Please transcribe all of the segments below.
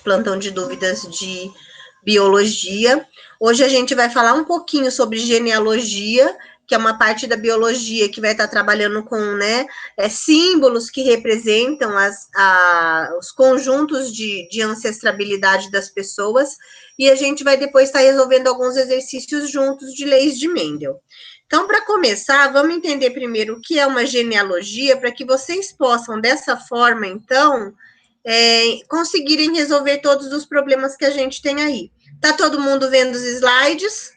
plantão de dúvidas de biologia. Hoje a gente vai falar um pouquinho sobre genealogia, que é uma parte da biologia que vai estar trabalhando com, né, símbolos que representam os conjuntos de ancestrabilidade das pessoas, e a gente vai depois estar resolvendo alguns exercícios juntos de leis de Mendel. Então, para começar, vamos entender primeiro o que é uma genealogia, para que vocês possam, dessa forma, então, conseguirem resolver todos os problemas que a gente tem aí. Tá todo mundo vendo os slides?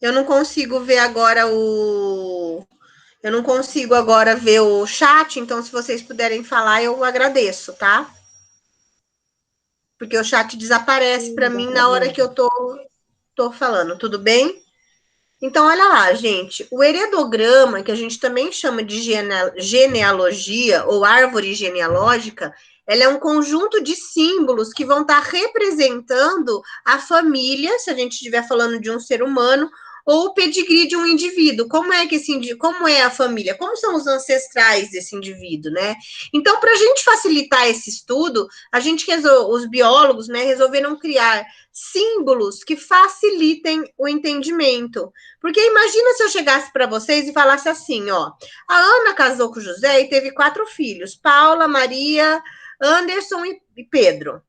Eu não consigo ver agora Eu não consigo agora ver o chat, então se vocês puderem falar, eu agradeço, tá? Porque o chat desaparece para mim na hora que eu tô falando, tudo bem? Então, olha lá, gente, o heredograma, que a gente também chama de genealogia ou árvore genealógica, ela é um conjunto de símbolos que vão estar representando a família, se a gente estiver falando de um ser humano, ou o pedigree de um indivíduo. Como é a família? Como são os ancestrais desse indivíduo, né? Então, para a gente facilitar esse estudo, os biólogos, né, resolveram criar símbolos que facilitem o entendimento. Porque imagina se eu chegasse para vocês e falasse assim, ó, a Ana casou com o José e teve 4 filhos, Paula, Maria, Anderson e Pedro.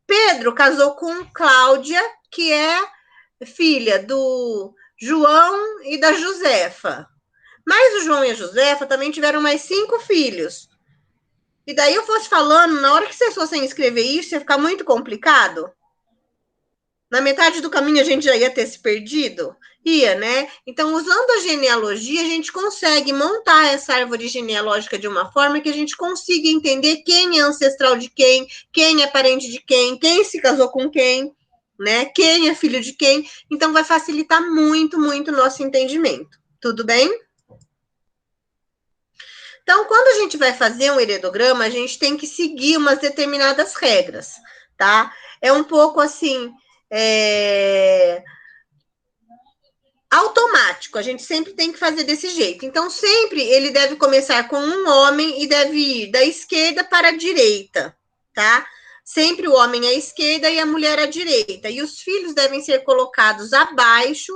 Pedro casou com Cláudia, que é filha do João e da Josefa. Mas o João e a Josefa também tiveram mais 5 filhos. E daí eu fosse falando, na hora que vocês fossem escrever isso, ia ficar muito complicado. Na metade do caminho a gente já ia ter se perdido? Ia, né? Então, usando a genealogia, a gente consegue montar essa árvore genealógica de uma forma que a gente consiga entender quem é ancestral de quem é parente de quem se casou com quem, né? Quem é filho de quem. Então, vai facilitar muito, muito o nosso entendimento. Tudo bem? Então, quando a gente vai fazer um heredograma, a gente tem que seguir umas determinadas regras, tá? É um pouco assim, automático, a gente sempre tem que fazer desse jeito. Então, sempre ele deve começar com um homem e deve ir da esquerda para a direita, tá? Sempre o homem à esquerda e a mulher à direita. E os filhos devem ser colocados abaixo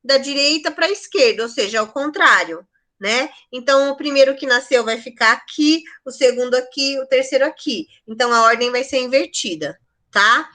da direita para a esquerda, ou seja, ao contrário, né? Então, o primeiro que nasceu vai ficar aqui, o segundo aqui, o terceiro aqui. Então, a ordem vai ser invertida, tá?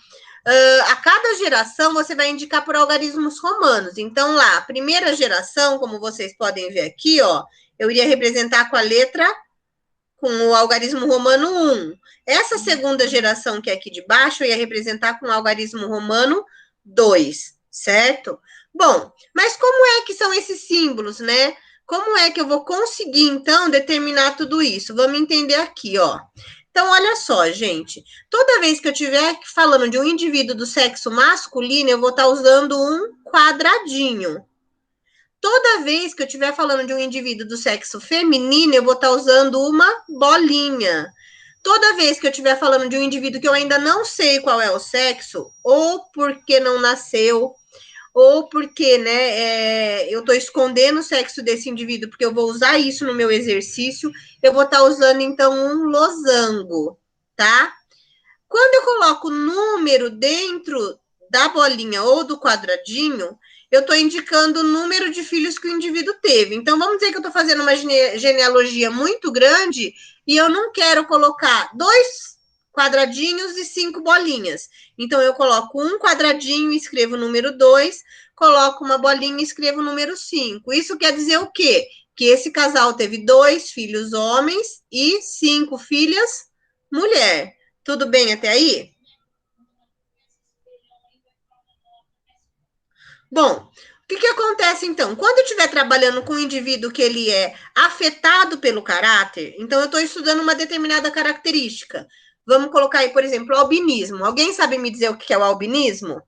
A cada geração você vai indicar por algarismos romanos. Então, lá, a primeira geração, como vocês podem ver aqui, ó, eu iria representar com o algarismo romano 1. Essa segunda geração que é aqui de baixo, eu ia representar com o algarismo romano 2, certo? Bom, mas como é que são esses símbolos, né? Como é que eu vou conseguir, então, determinar tudo isso? Vamos entender aqui, ó. Então, olha só, gente. Toda vez que eu estiver falando de um indivíduo do sexo masculino, eu vou estar usando um quadradinho. Toda vez que eu estiver falando de um indivíduo do sexo feminino, eu vou estar usando uma bolinha. Toda vez que eu estiver falando de um indivíduo que eu ainda não sei qual é o sexo, ou porque não nasceu, ou porque, né, eu estou escondendo o sexo desse indivíduo, porque eu vou usar isso no meu exercício, eu vou estar usando, então, um losango, tá? Quando eu coloco número dentro da bolinha ou do quadradinho, eu estou indicando o número de filhos que o indivíduo teve. Então, vamos dizer que eu estou fazendo uma genealogia muito grande e eu não quero colocar 2 quadradinhos e 5 bolinhas. Então, eu coloco um quadradinho e escrevo o número 2, coloco uma bolinha e escrevo o número 5. Isso quer dizer o quê? Que esse casal teve 2 filhos homens e 5 filhas mulher. Tudo bem até aí? Bom, o que acontece então? Quando eu estiver trabalhando com um indivíduo que ele é afetado pelo caráter, então eu estou estudando uma determinada característica. Vamos colocar aí, por exemplo, o albinismo. Alguém sabe me dizer o que é o albinismo?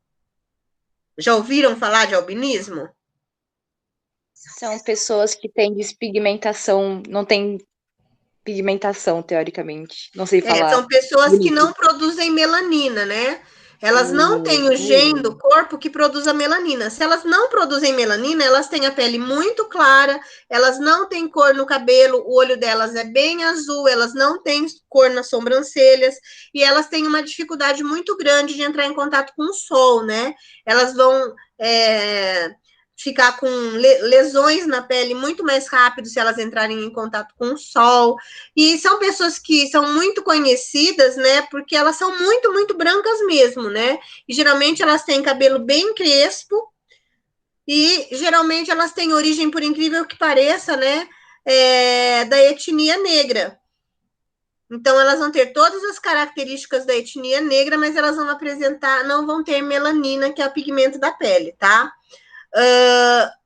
Já ouviram falar de albinismo? São pessoas que têm despigmentação, não tem pigmentação, teoricamente. Não sei falar. São pessoas que Bonito. não produzem melanina, né? Elas não têm o gene do corpo que produz a melanina. Se elas não produzem melanina, elas têm a pele muito clara, elas não têm cor no cabelo, o olho delas é bem azul, elas não têm cor nas sobrancelhas, e elas têm uma dificuldade muito grande de entrar em contato com o sol, né? Elas vão ficar com lesões na pele muito mais rápido se elas entrarem em contato com o sol. E são pessoas que são muito conhecidas, né? Porque elas são muito, muito brancas mesmo, né? E geralmente elas têm cabelo bem crespo e geralmente elas têm origem, por incrível que pareça, né? Da etnia negra. Então, elas vão ter todas as características da etnia negra, mas elas vão apresentar, não vão ter melanina, que é o pigmento da pele, tá?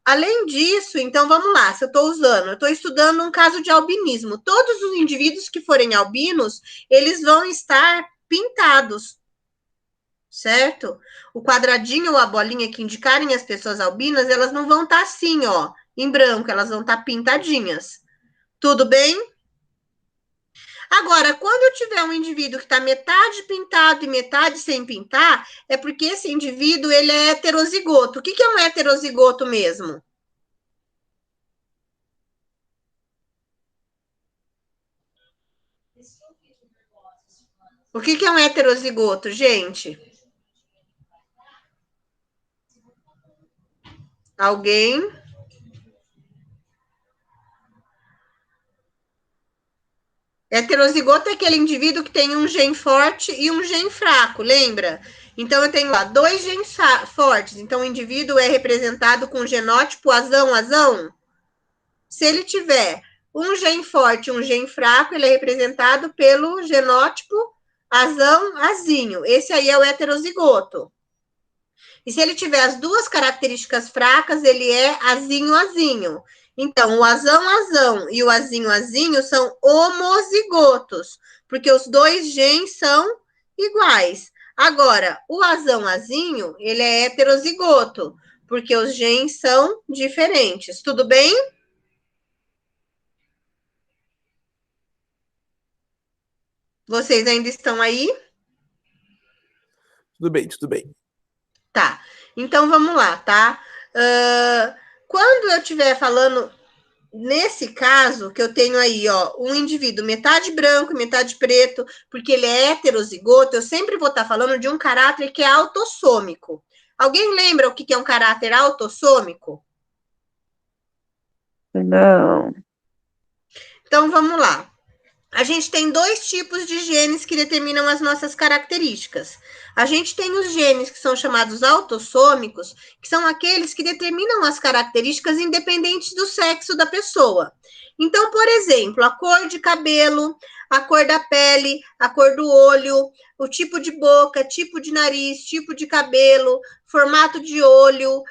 Além disso, então vamos lá, se eu estou estudando um caso de albinismo. Todos os indivíduos que forem albinos, eles vão estar pintados, certo? O quadradinho ou a bolinha que indicarem as pessoas albinas, elas não vão estar assim, ó, em branco, elas vão estar pintadinhas. Tudo bem? Agora, quando eu tiver um indivíduo que está metade pintado e metade sem pintar, é porque esse indivíduo ele é heterozigoto. O que é um heterozigoto mesmo? O que é um heterozigoto, gente? Alguém? Heterozigoto é aquele indivíduo que tem um gene forte e um gene fraco, lembra? Então, eu tenho lá 2 genes fortes. Então, o indivíduo é representado com o genótipo azão. Se ele tiver um gene forte e um gene fraco, ele é representado pelo genótipo azinho. Esse aí é o heterozigoto. E se ele tiver as duas características fracas, ele é azinho. Então, o azão e o azinho são homozigotos, porque os 2 genes são iguais. Agora, o azinho, ele é heterozigoto, porque os genes são diferentes. Tudo bem? Vocês ainda estão aí? Tudo bem, tudo bem. Tá. Então, vamos lá, tá? Quando eu estiver falando nesse caso, que eu tenho aí, ó, um indivíduo metade branco, metade preto, porque ele é heterozigoto, eu sempre vou estar falando de um caráter que é autossômico. Alguém lembra o que é um caráter autossômico? Não. Então, vamos lá. A gente tem 2 tipos de genes que determinam as nossas características. A gente tem os genes que são chamados autossômicos, que são aqueles que determinam as características independentes do sexo da pessoa. Então, por exemplo, a cor de cabelo, a cor da pele, a cor do olho, o tipo de boca, tipo de nariz, tipo de cabelo, formato de olho,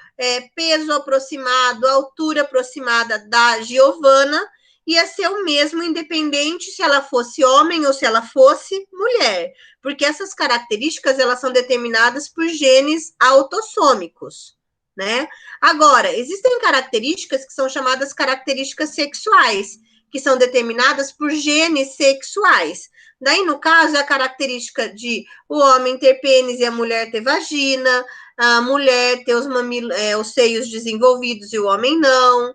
peso aproximado, altura aproximada da Giovana, ia ser o mesmo, independente se ela fosse homem ou se ela fosse mulher, porque essas características elas são determinadas por genes autossômicos, né? Agora, existem características que são chamadas características sexuais, que são determinadas por genes sexuais. Daí, no caso, é a característica de o homem ter pênis e a mulher ter vagina, a mulher ter os seios desenvolvidos e o homem não,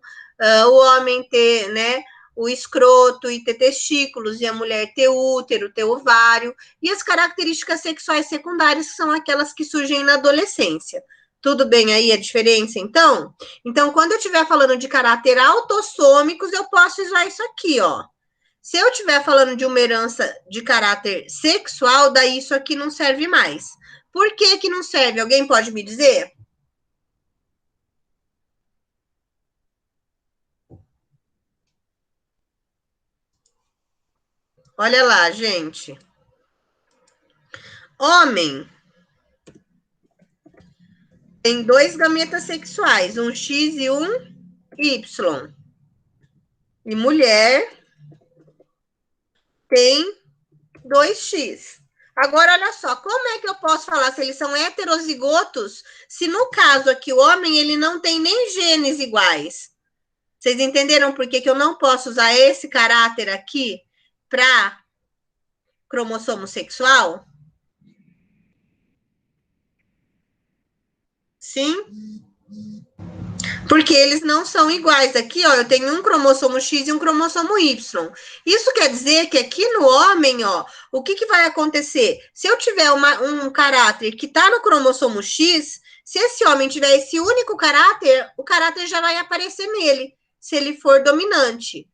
o homem ter, né, o escroto e ter testículos, e a mulher ter útero, ter ovário, e as características sexuais secundárias, que são aquelas que surgem na adolescência. Tudo bem aí a diferença, então? Então, quando eu estiver falando de caráter autossômicos, eu posso usar isso aqui, ó. Se eu estiver falando de uma herança de caráter sexual, daí isso aqui não serve mais. Por que que não serve? Alguém pode me dizer? Olha lá, gente. Homem tem 2 gametas sexuais, um X e um Y. E mulher tem 2X. Agora, olha só, como é que eu posso falar se eles são heterozigotos, se no caso aqui o homem ele não tem nem genes iguais? Vocês entenderam por que eu não posso usar esse caráter aqui para cromossomo sexual? Sim? Porque eles não são iguais. Aqui, ó, eu tenho um cromossomo X e um cromossomo Y. Isso quer dizer que aqui no homem, ó, o que vai acontecer? Se eu tiver um caráter que está no cromossomo X, se esse homem tiver esse único caráter, o caráter já vai aparecer nele, se ele for dominante.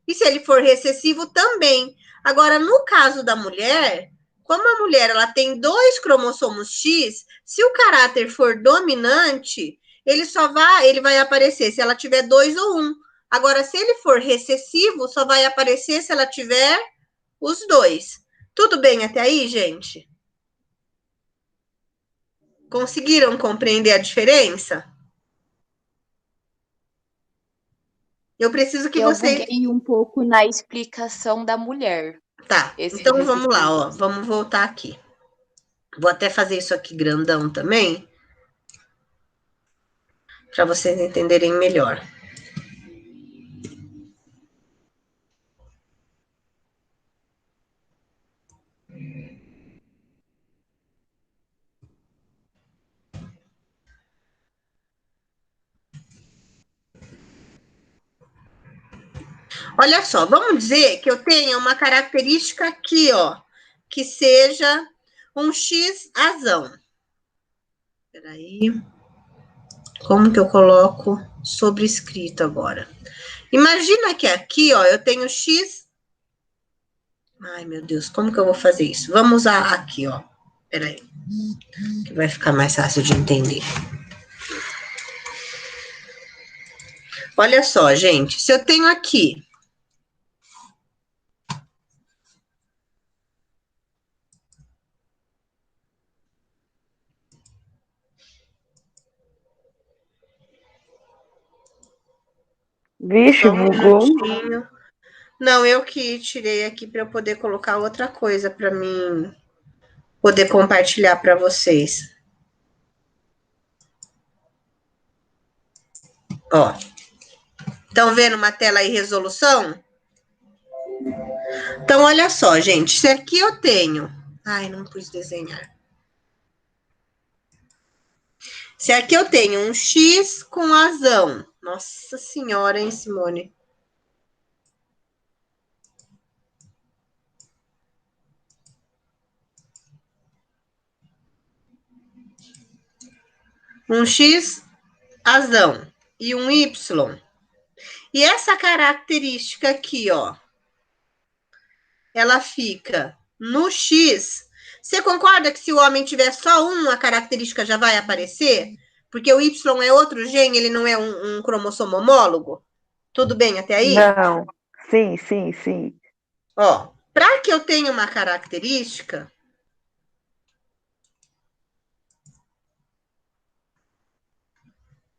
E se ele for recessivo, também. Agora, no caso da mulher, como a mulher ela tem 2 cromossomos X, se o caráter for dominante, ele vai aparecer se ela tiver 2 ou 1. Agora, se ele for recessivo, só vai aparecer se ela tiver os 2. Tudo bem até aí, gente? Conseguiram compreender a diferença? Eu preciso que vocês... Eu buguei um pouco na explicação da mulher. Tá, então vamos lá, ó. Vamos voltar aqui. Vou até fazer isso aqui grandão também, para vocês entenderem melhor. Olha só, vamos dizer que eu tenha uma característica aqui, ó, que seja um X azão. Peraí. Como que eu coloco sobrescrito agora? Imagina que aqui, ó, eu tenho X. Ai, meu Deus, como que eu vou fazer isso? Vamos usar aqui, ó. Peraí. Que vai ficar mais fácil de entender. Olha só, gente. Se eu tenho aqui Vixe, só um bugou. minutinho. Não, eu que tirei aqui para eu poder colocar outra coisa para mim poder compartilhar para vocês. Ó. Estão vendo uma tela aí, resolução? Então, olha só, gente. Se aqui eu tenho... Ai, não pus desenhar. Se aqui eu tenho um X com azão. Nossa senhora, hein, Simone? Um X azão e um Y. E essa característica aqui, ó, ela fica no X. Você concorda que se o homem tiver só um, a característica já vai aparecer? Porque o Y é outro gene, ele não é um cromossomo homólogo? Tudo bem até aí? Não. Sim, sim, sim. Ó, para que eu tenha uma característica...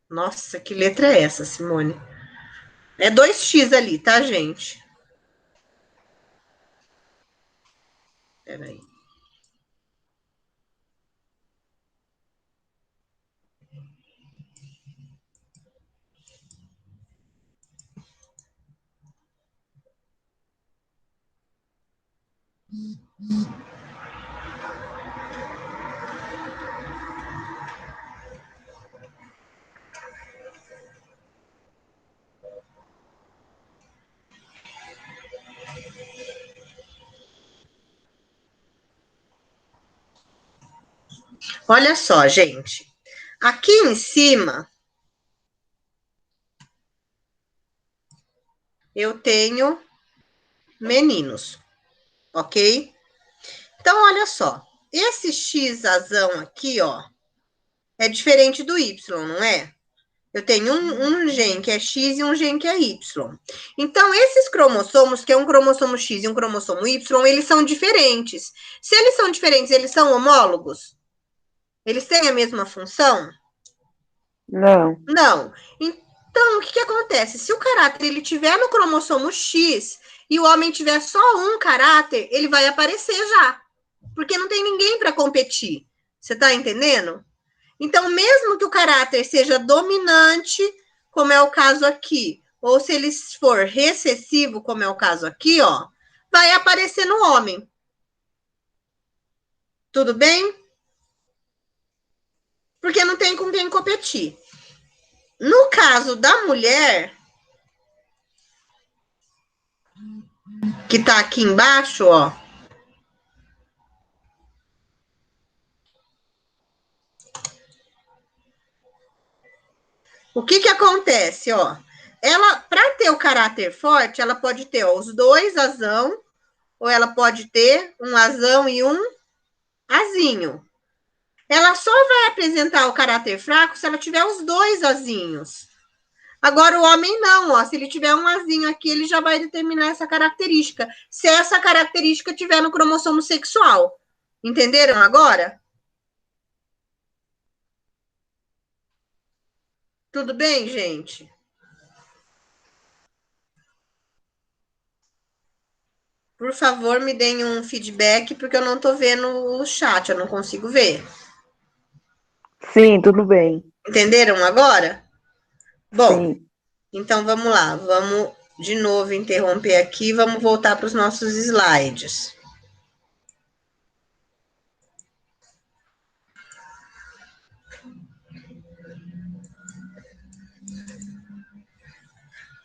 Nossa, que letra é essa, Simone? É 2x ali, tá, gente? Peraí. Olha só, gente. Aqui em cima, eu tenho meninos, ok? Então, olha só. Esse X azão aqui, ó, é diferente do Y, não é? Eu tenho um gene que é X e um gene que é Y. Então, esses cromossomos, que é um cromossomo X e um cromossomo Y, eles são diferentes. Se eles são diferentes, eles são homólogos? Eles têm a mesma função? Não. Não. Então, o que acontece? Se o caráter ele tiver no cromossomo X e o homem tiver só um caráter, ele vai aparecer já. Porque não tem ninguém para competir. Você está entendendo? Então, mesmo que o caráter seja dominante, como é o caso aqui, ou se ele for recessivo, como é o caso aqui, ó, vai aparecer no homem. Tudo bem? porque não tem com quem competir. No caso da mulher, que tá aqui embaixo, ó. O que acontece, ó? Ela, para ter o caráter forte, ela pode ter ó, os dois asão, ou ela pode ter um asão e um azinho. Ela só vai apresentar o caráter fraco se ela tiver os dois azinhos. Agora, o homem não, ó. Se ele tiver um azinho aqui, ele já vai determinar essa característica. Se essa característica tiver no cromossomo sexual. Entenderam agora? Tudo bem, gente? Por favor, me deem um feedback, porque eu não tô vendo o chat, eu não consigo ver. Sim, tudo bem. Entenderam agora? Bom, Sim. então vamos lá. Vamos de novo interromper aqui, vamos voltar para os nossos slides.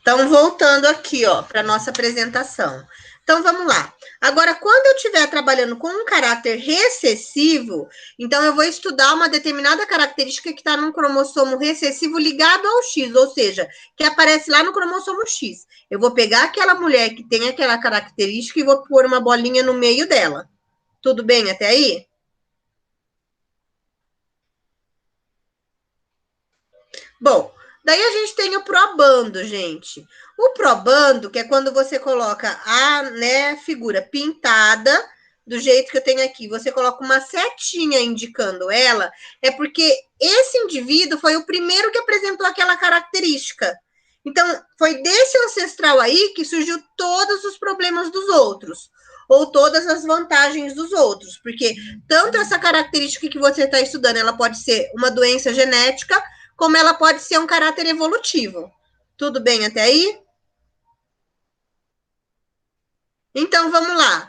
Então, voltando aqui, ó, para nossa apresentação. Então, vamos lá. Agora, quando eu estiver trabalhando com um caráter recessivo, então eu vou estudar uma determinada característica que está num cromossomo recessivo ligado ao X, ou seja, que aparece lá no cromossomo X. Eu vou pegar aquela mulher que tem aquela característica e vou pôr uma bolinha no meio dela. Tudo bem até aí? Bom, daí a gente tem o probando, gente. O probando, que é quando você coloca a, né, figura pintada, do jeito que eu tenho aqui, você coloca uma setinha indicando ela, é porque esse indivíduo foi o primeiro que apresentou aquela característica. Então, foi desse ancestral aí que surgiu todos os problemas dos outros, ou todas as vantagens dos outros, porque tanto essa característica que você está estudando, ela pode ser uma doença genética, como ela pode ser um caráter evolutivo. Tudo bem até aí? Então, vamos lá.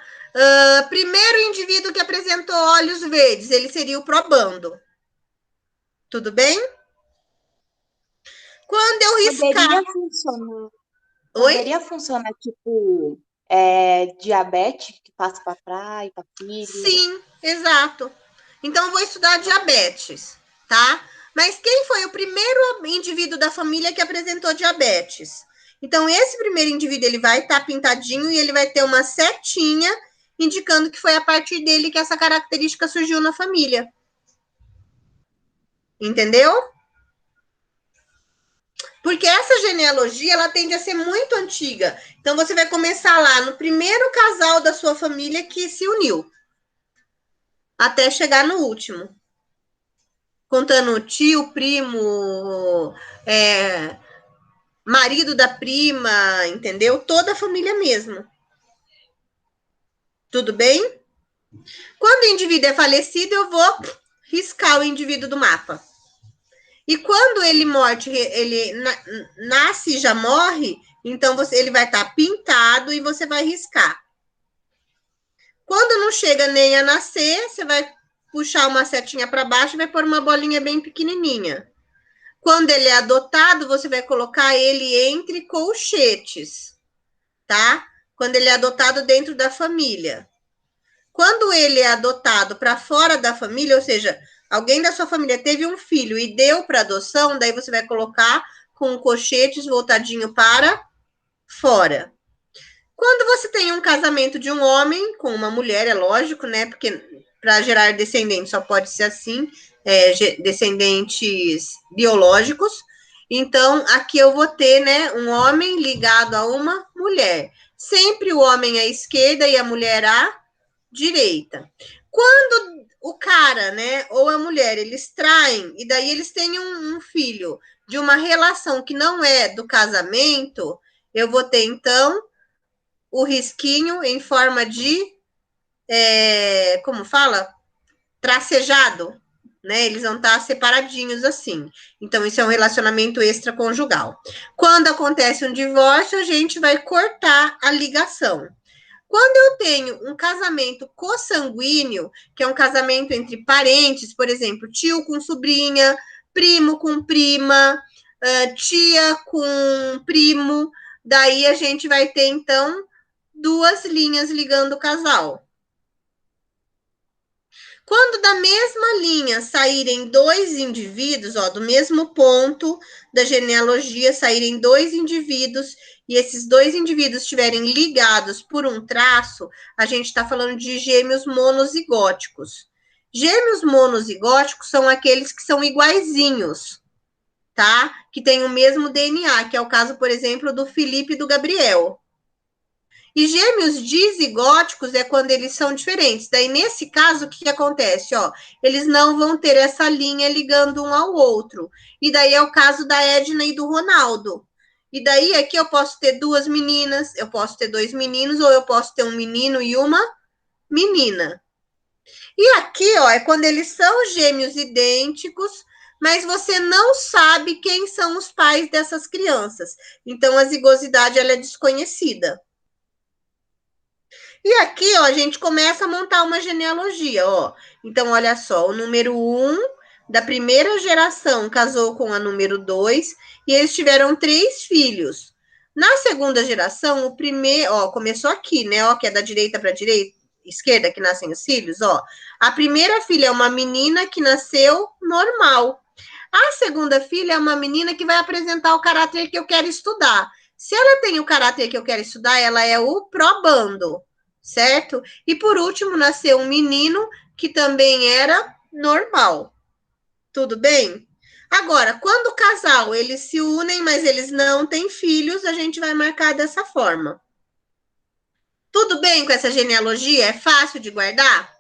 Primeiro indivíduo que apresentou olhos verdes, ele seria o probando. Tudo bem? Quando eu riscar... Poderia funcionar tipo diabetes, que passa para pai, para filho? Sim, exato. Então, eu vou estudar diabetes, tá? Mas quem foi o primeiro indivíduo da família que apresentou diabetes? Então, esse primeiro indivíduo, ele vai estar pintadinho e ele vai ter uma setinha indicando que foi a partir dele que essa característica surgiu na família. Entendeu? Porque essa genealogia, ela tende a ser muito antiga. Então, você vai começar lá no primeiro casal da sua família que se uniu, até chegar no último. Contando tio, primo, marido da prima, entendeu? Toda a família mesmo. Tudo bem? Quando o indivíduo é falecido, eu vou riscar o indivíduo do mapa. E quando ele nasce e já morre, então ele vai estar pintado e você vai riscar. Quando não chega nem a nascer, você vai puxar uma setinha para baixo e vai pôr uma bolinha bem pequenininha. Quando ele é adotado, você vai colocar ele entre colchetes, tá? Quando ele é adotado dentro da família. Quando ele é adotado para fora da família, ou seja, alguém da sua família teve um filho e deu para adoção, daí você vai colocar com colchetes voltadinho para fora. Quando você tem um casamento de um homem com uma mulher, é lógico, né? Porque para gerar descendentes só pode ser assim, descendentes biológicos. Então, aqui eu vou ter, né, um homem ligado a uma mulher. Sempre o homem à esquerda e a mulher à direita. Quando o cara, né, ou a mulher, eles traem, e daí eles têm um filho de uma relação que não é do casamento, eu vou ter, então, o risquinho em forma de, como fala? Tracejado, né? Eles vão estar separadinhos assim. Então, isso é um relacionamento extraconjugal. Quando acontece um divórcio, a gente vai cortar a ligação. Quando eu tenho um casamento consanguíneo, que é um casamento entre parentes, por exemplo, tio com sobrinha, primo com prima, tia com primo, daí a gente vai ter, então, duas linhas ligando o casal. Quando da mesma linha saírem dois indivíduos, ó, do mesmo ponto da genealogia, saírem dois indivíduos, e esses dois indivíduos estiverem ligados por um traço, a gente está falando de gêmeos monozigóticos. Gêmeos monozigóticos são aqueles que são iguaizinhos, tá? Que têm o mesmo DNA, que é o caso, por exemplo, do Felipe e do Gabriel. E gêmeos dizigóticos é quando eles são diferentes. Daí, nesse caso, o que acontece? Ó, eles não vão ter essa linha ligando um ao outro. E daí é o caso da Edna e do Ronaldo. E daí, aqui eu posso ter duas meninas, eu posso ter dois meninos, ou eu posso ter um menino e uma menina. E aqui, ó, é quando eles são gêmeos idênticos, mas você não sabe quem são os pais dessas crianças. Então, a zigosidade, ela é desconhecida. E aqui, ó, a gente começa a montar uma genealogia, ó. Então, olha só, o número 1 da primeira geração casou com a número 2 e eles tiveram 3 filhos. Na segunda geração, o primeiro, ó, começou aqui, né, ó, que é da direita para direita, esquerda, que nascem os filhos, ó. A primeira filha é uma menina que nasceu normal. A segunda filha é uma menina que vai apresentar o caráter que eu quero estudar. Se ela tem o caráter que eu quero estudar, ela é o probando, certo? E por último, nasceu um menino que também era normal. Tudo bem? Agora, quando o casal, eles se unem, mas eles não têm filhos, a gente vai marcar dessa forma. Tudo bem com essa genealogia? É fácil de guardar?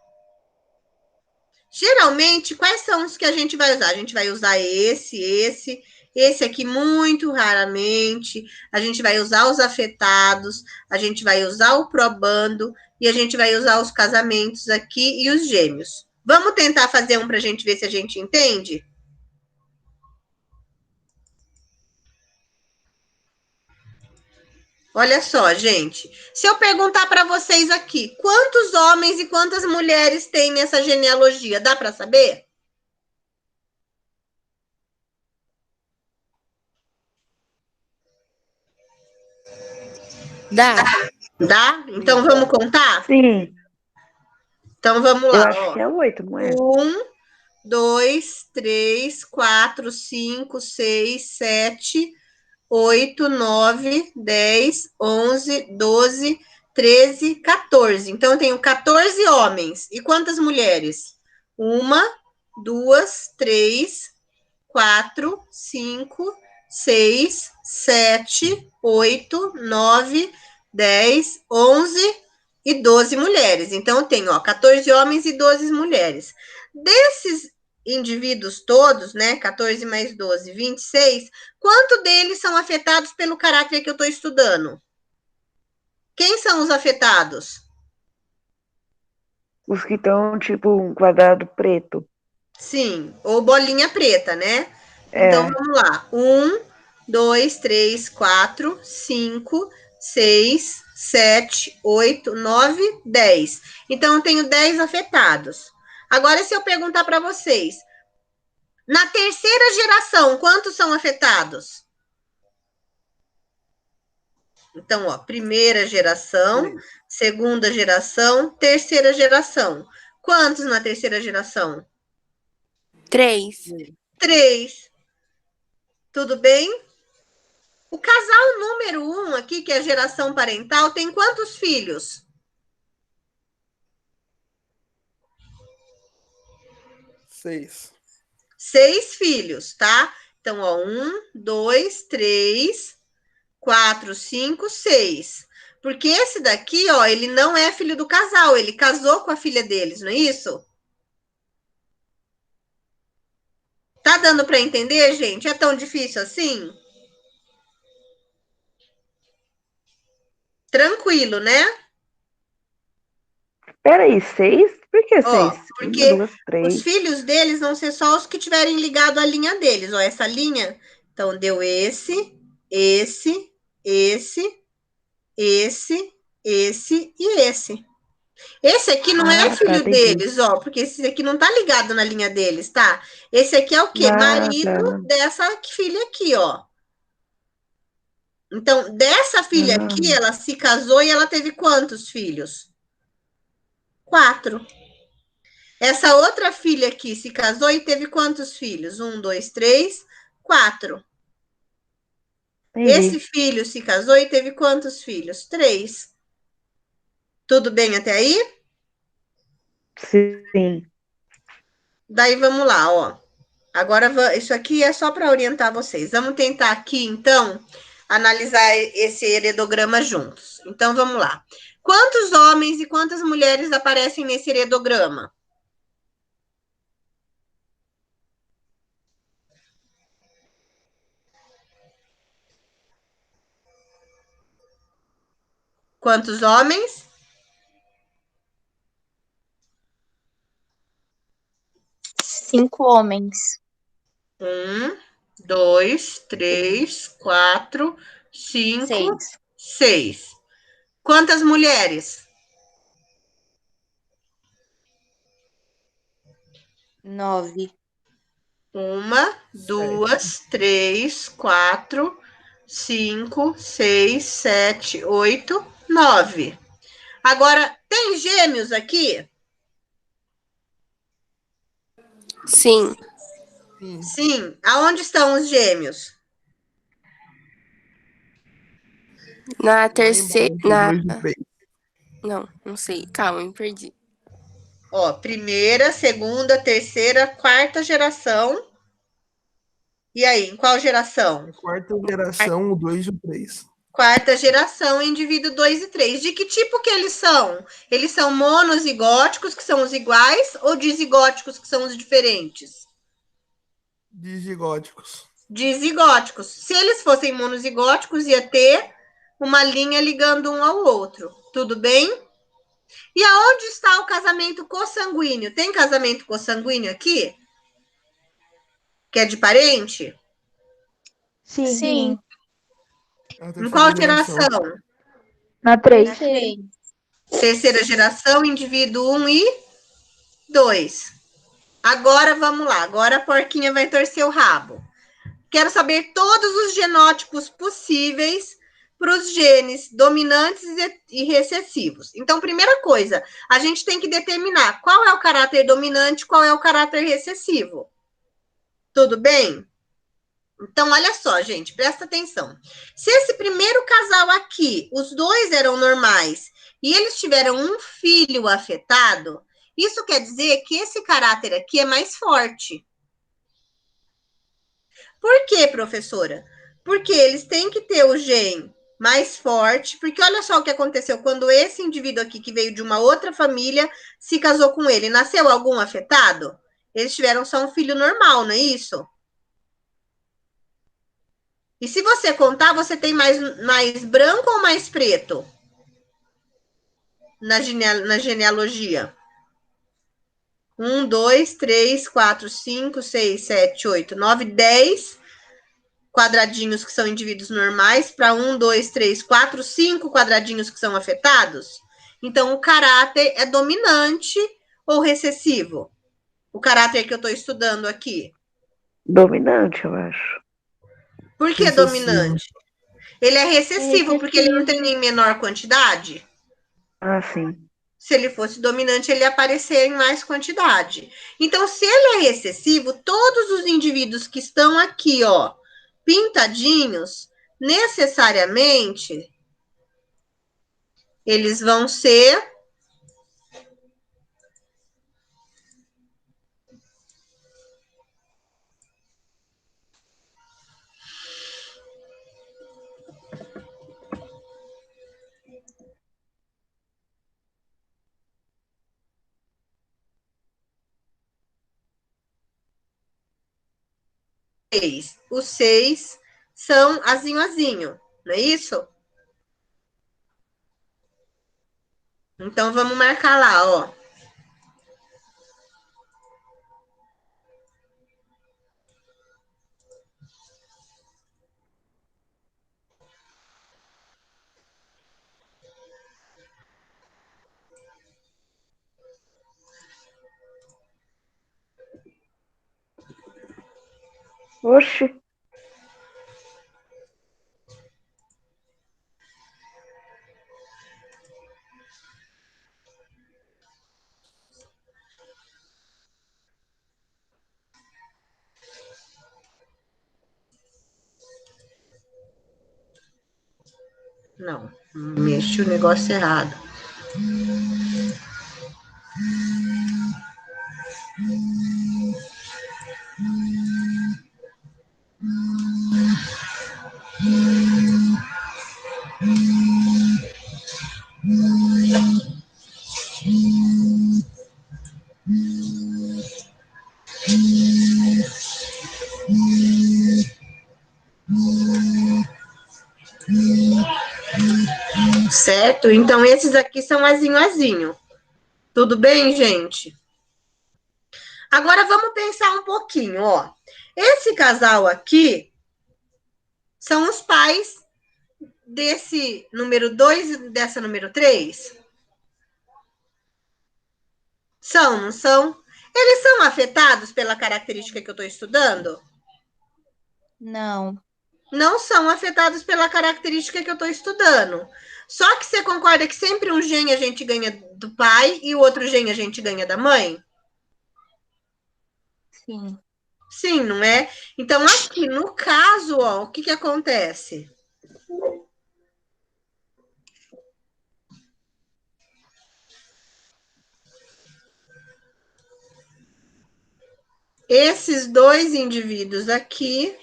Geralmente, quais são os que a gente vai usar? A gente vai usar esse aqui muito raramente, a gente vai usar os afetados, a gente vai usar o probando e a gente vai usar os casamentos aqui e os gêmeos. Vamos tentar fazer um para a gente ver se a gente entende? Olha só, gente. Se eu perguntar para vocês aqui, quantos homens e quantas mulheres tem nessa genealogia? Dá para saber? Dá. Dá? Então vamos contar? Sim, Então vamos eu lá, acho ó. que é 8, não é? 1, 2, 3, 4, 5, 6, 7, 8, 9, 10, 11, 12, 13, 14. Então, eu tenho 14 homens. E quantas mulheres? 1, 2, 3, 4, 5, 6, 7, 8, 9, 10, 11 e 12 mulheres. Então, eu tenho, ó, 14 homens e 12 mulheres. Desses indivíduos todos, né, 14 mais 12, 26, quanto deles são afetados pelo caráter que eu estou estudando? Quem são os afetados? Os que estão, tipo, um quadrado preto. Sim, ou bolinha preta, né? Então, É, vamos lá. 1, 2, 3, 4, 5, 6, 7, 8, 9, 10. Então, eu tenho 10 afetados. Agora, se eu perguntar para vocês, na terceira geração, quantos são afetados? Então, ó, primeira geração, segunda geração, terceira geração. Quantos na terceira geração? 3. 3. Tudo bem? O casal número 1 aqui, que é a geração parental, tem quantos filhos? 6. 6 filhos, tá? Então, ó, 1, 2, 3, 4, 5, 6. Porque esse daqui, ó, ele não é filho do casal, ele casou com a filha deles, não é isso? Tá dando para entender, gente? É tão difícil assim? Tranquilo, né? peraí, 6? Por que 6? Ó, 1, porque 2, os 3. filhos deles vão ser só os que tiverem ligado à linha deles. Ó, essa linha. Então, deu esse, esse, esse e esse. Esse aqui não é tá, filho entendi. deles, ó, porque esse aqui não tá ligado na linha deles, tá? Esse aqui é o quê? Ah, Marido tá. dessa filha aqui, ó. Então, dessa filha aqui, Ah, ela se casou e ela teve quantos filhos? 4. Essa outra filha aqui se casou e teve quantos filhos? 1, 2, 3, 4. Esse entendi. filho se casou e teve quantos filhos? 3. Tudo bem até aí? Sim. Daí vamos lá, ó. Agora, isso aqui é só para orientar vocês. Vamos tentar aqui, então, analisar esse heredograma juntos. Então, vamos lá. Quantos homens e quantas mulheres aparecem nesse heredograma? Quantos homens? 5 homens. 1, 2, 3, 4, 5, 6. 6. Quantas mulheres? 9. 1, 7. 2, 3, 4, 5, 6, 7, 8, 9. Agora, tem gêmeos aqui? Sim. Sim. Sim. Aonde estão os gêmeos? Na Lá terceira. embaixo, o 2 e o 3. Não sei. Calma, me perdi. Ó, primeira, segunda, terceira, quarta geração. E aí, em qual geração? A quarta geração, o 2 e o 3. Quarta geração, indivíduo 2 e 3. De que tipo que eles são? Eles são monozigóticos, que são os iguais, ou dizigóticos, que são os diferentes? Dizigóticos. Dizigóticos. Se eles fossem monozigóticos, ia ter uma linha ligando um ao outro. Tudo bem? E aonde está o casamento consanguíneo? Tem casamento consanguíneo aqui? Que é de parente? Sim. A Em terceira qual geração. geração? Na Na 3. 3. Terceira geração, indivíduo 1 e 2. Agora vamos lá. Agora a porquinha vai torcer o rabo. Quero saber todos os genótipos possíveis para os genes dominantes e recessivos. Então, primeira coisa, a gente tem que determinar qual é o caráter dominante, qual é o caráter recessivo. Tudo bem? Então, olha só, gente, presta atenção. Se esse primeiro casal aqui, os dois eram normais e eles tiveram um filho afetado, isso quer dizer que esse caráter aqui é mais forte. Por quê, professora? Porque eles têm que ter o gene mais forte, porque olha só o que aconteceu quando esse indivíduo aqui, que veio de uma outra família, se casou com ele. Nasceu algum afetado? Eles tiveram só um filho normal, não é isso? E se você contar, você tem mais branco ou mais preto na genealogia? 1, 2, 3, 4, 5, 6, 7, 8, 9, 10 quadradinhos que são indivíduos normais para 1, 2, 3, 4, 5 quadradinhos que são afetados. Então, o caráter é dominante ou recessivo? O caráter que eu estou estudando aqui. Dominante, eu acho. Por que Recessivo. dominante? Ele é É recessivo porque ele não tem recessivo. nem menor quantidade. Ah, sim. Se ele fosse dominante, ele ia aparecer em mais quantidade. Então, se ele é recessivo, todos os indivíduos que estão aqui, ó, pintadinhos, necessariamente, eles vão ser seis. Os 6 são azinho, azinho, não é isso? Então, vamos marcar lá, ó. Oxi. Não, mexi o negócio errado. Certo? Então, esses aqui são azinho, azinho. Tudo bem, gente? Agora, vamos pensar um pouquinho, ó. Esse casal aqui são os pais desse número 2 e dessa número 3? São, não são? Eles são afetados pela característica que eu estou estudando? Não. Não são afetados pela característica que eu estou estudando. Só que você concorda que sempre um gene a gente ganha do pai e o outro gene a gente ganha da mãe? Sim. Sim, não é? Então, aqui, no caso, ó, o que que acontece? Esses dois indivíduos aqui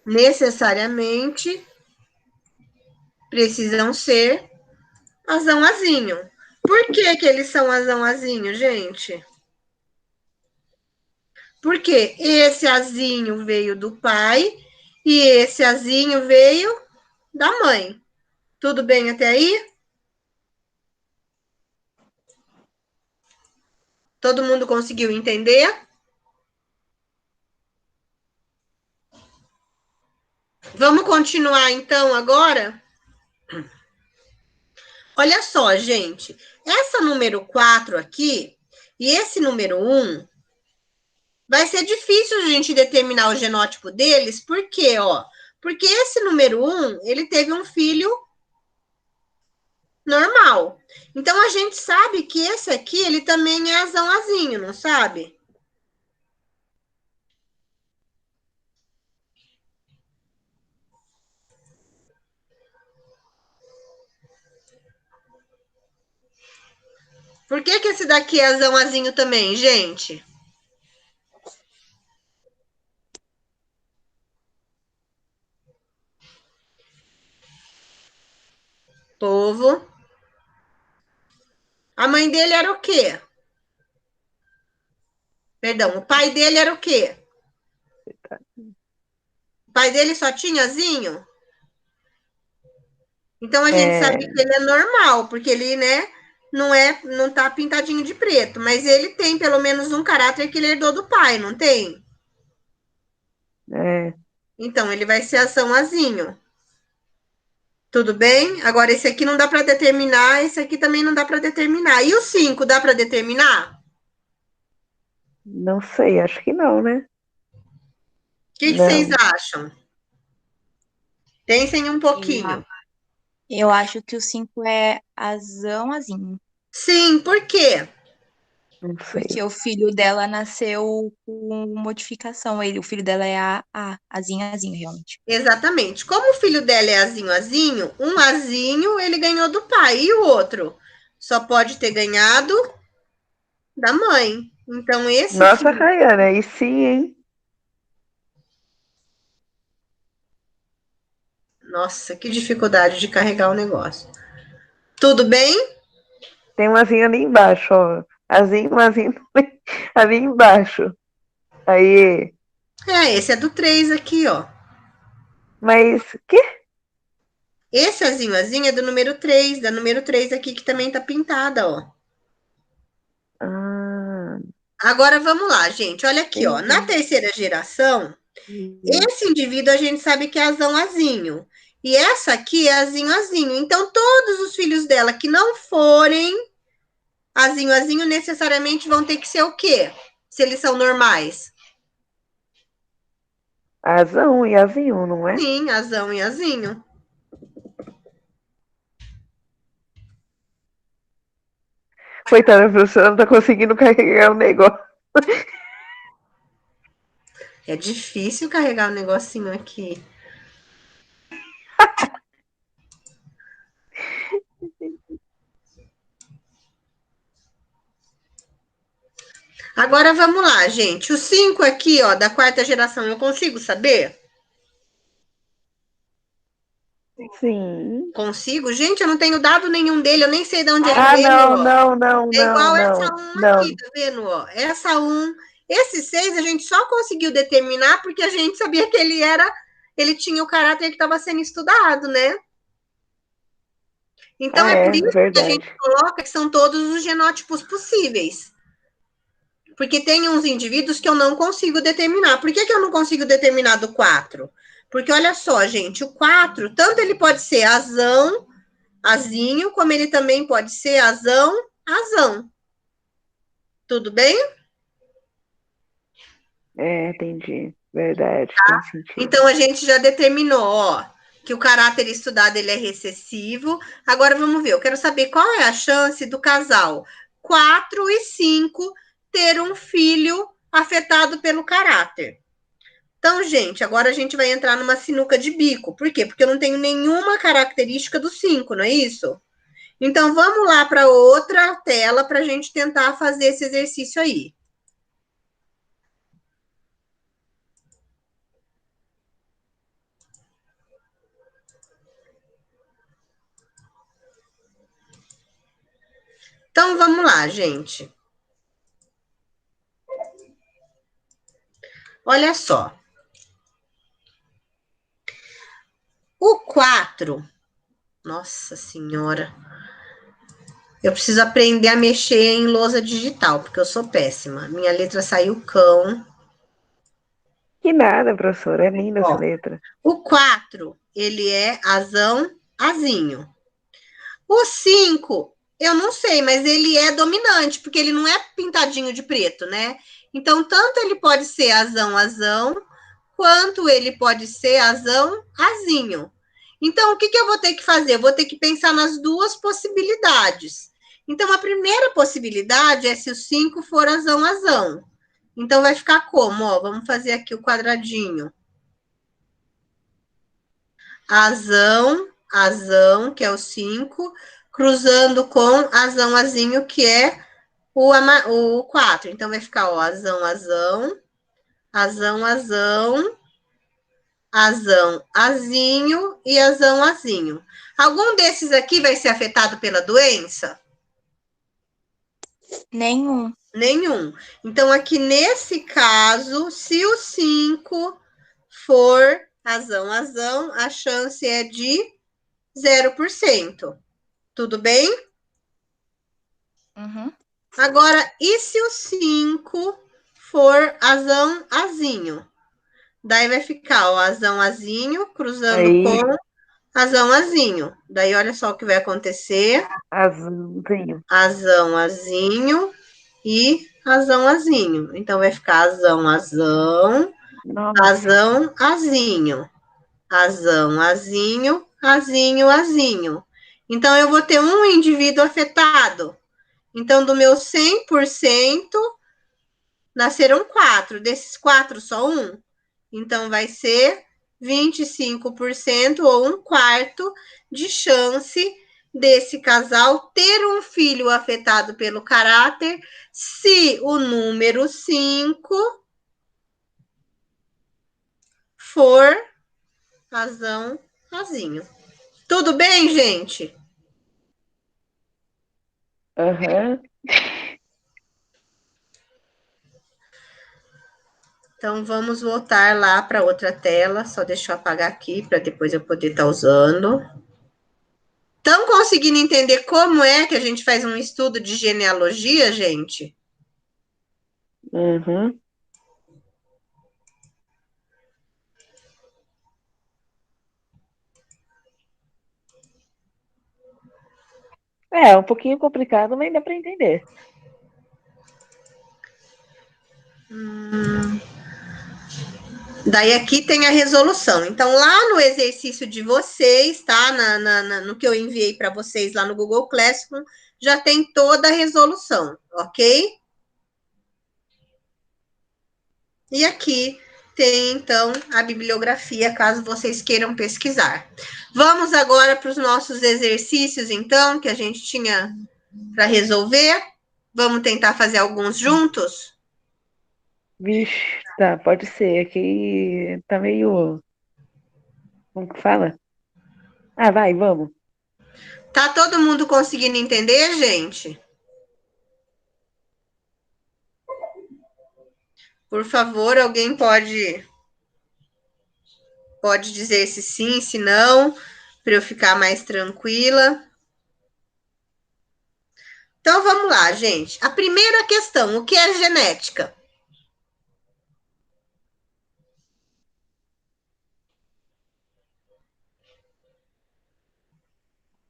necessariamente precisam ser azão-azinho. Por que que eles são azão-azinho, gente? Porque esse azinho veio do pai e esse azinho veio da mãe. Tudo bem até aí? Todo mundo conseguiu entender? Vamos continuar então agora? Olha só, gente. Essa número 4 aqui e esse número 1 vai ser difícil a gente determinar o genótipo deles, por quê, ó? Porque esse número 1, ele teve um filho normal. Então, a gente sabe que esse aqui, ele também é azão-azinho, não sabe? Por que que esse daqui é azão-azinho também, gente? Povo. A mãe dele era o quê? Perdão, o pai dele era o quê? O pai dele só tinha azinho? Então a gente sabe que ele é normal, porque ele, né, não tá pintadinho de preto, mas ele tem pelo menos um caráter que ele herdou do pai, não tem? É, Então ele vai ser azão-azinho. Tudo bem? Agora esse aqui não dá para determinar, esse aqui também não dá para determinar. E o 5 dá para determinar? não sei, acho que não, né? O que vocês acham? Pensem um pouquinho. Eu acho que o 5 é azão-azinho. Sim, por quê? Não sei. Porque o filho dela nasceu com modificação. O filho dela é azinho, realmente. Exatamente. Como o filho dela é azinho, um azinho ele ganhou do pai, e o outro só pode ter ganhado da mãe. Então, esse Nossa, filho... Rayana, aí sim, hein? Nossa, que dificuldade de carregar o negócio. Tudo bem? Tem um azinho ali embaixo, ó. Azinho, azinho, ali embaixo. Aí, Esse é do 3 aqui, ó. mas que? Esse azinho é do número 3, da número 3 aqui, que também tá pintada, ó. Ah, Agora, vamos lá, gente. Olha aqui, ó. Na entendi. terceira geração, esse indivíduo a gente sabe que é azão-azinho. E essa aqui é azinho, azinho. Então, todos os filhos dela que não forem azinho, azinho, necessariamente vão ter que ser o quê? Se eles são normais. Azão e azinho, não é? Sim, azão e azinho. Coitada, a professora não tá conseguindo carregar o negócio. É difícil carregar o negocinho aqui. Agora vamos lá, gente. O 5 aqui, ó, da quarta geração, eu consigo saber? Sim. Consigo? Gente, eu não tenho dado nenhum dele, eu nem sei de onde ele Ah, veio, não, ó. não, não, É não, igual essa não, 1 aqui, não. tá vendo, ó? Essa 1, esse 6 a gente só conseguiu determinar porque a gente sabia que ele tinha o caráter que estava sendo estudado, né? Então é por É, isso que a gente verdade. coloca que são todos os genótipos possíveis. Porque tem uns indivíduos que eu não consigo determinar. Por que eu não consigo determinar do 4? Porque olha só, gente, o 4, tanto ele pode ser azão, azinho, como ele também pode ser azão, azão. Tudo bem? É, entendi. Verdade, tem sentido. Então a gente já determinou, ó, que o caráter estudado ele é recessivo. Agora vamos ver, eu quero saber qual é a chance do casal 4 e 5 ter um filho afetado pelo caráter. Então, gente, agora a gente vai entrar numa sinuca de bico. Por quê? Porque eu não tenho nenhuma característica do 5, não é isso? Então, vamos lá para outra tela para a gente tentar fazer esse exercício aí. Então, vamos lá, gente. Olha só. O 4, nossa senhora, eu preciso aprender a mexer em lousa digital, porque eu sou péssima. Minha letra saiu cão. Que nada, professora. É linda essa Ó, letra. o 4, ele é azão, azinho. O 5, eu não sei, mas ele é dominante, porque ele não é pintadinho de preto, né? Então, tanto ele pode ser azão, azão, quanto ele pode ser azão, azinho. Então, o que eu vou ter que fazer? Eu vou ter que pensar nas duas possibilidades. Então, a primeira possibilidade é se o 5 for azão, azão. Então, vai ficar como? Ó, vamos fazer aqui o quadradinho. Azão, azão, que é o 5, cruzando com azão, azinho, que é o 4. Então, vai ficar, ó, azão, azão, azão, azão, azão, azinho e azão, azinho. Algum desses aqui vai ser afetado pela doença? Nenhum. Nenhum. Então, aqui nesse caso, se o 5 for azão, azão, a chance é de 0%. Tudo bem? Uhum. Agora, e se o 5 for azão, azinho? Daí vai ficar o azão, azinho, cruzando com Aí, azão, azinho. Daí, olha só o que vai acontecer. azulzinho. Azão, azinho e azão, azinho. Então, vai ficar azão, azão, Nossa. azão, azinho. Azão, azinho, azinho, azinho. Então, eu vou ter um indivíduo afetado. Então, do meu 100%, nasceram 4. Desses 4, só um. Então, vai ser 25% ou um quarto de chance desse casal ter um filho afetado pelo caráter, se o número 5 for razão, razinho. Tudo bem, gente? Aham. Então, vamos voltar lá para outra tela. Só deixa eu apagar aqui para depois eu poder estar usando. Estão conseguindo entender como é que a gente faz um estudo de genealogia, gente? Uhum. É um pouquinho complicado, mas dá para entender. Daí aqui tem a resolução. Então, lá no exercício de vocês, tá? No que eu enviei para vocês lá no Google Classroom, já tem toda a resolução, ok? E aqui tem, então, a bibliografia, caso vocês queiram pesquisar. Vamos agora para os nossos exercícios, então, que a gente tinha para resolver. Vamos tentar fazer alguns juntos? Vixe, tá, pode ser. Aqui tá meio. Como que fala? Ah, vai, vamos. Tá todo mundo conseguindo entender, gente? Por favor, alguém pode dizer se sim, se não, para eu ficar mais tranquila. Então vamos lá, gente. A primeira questão: o que é genética?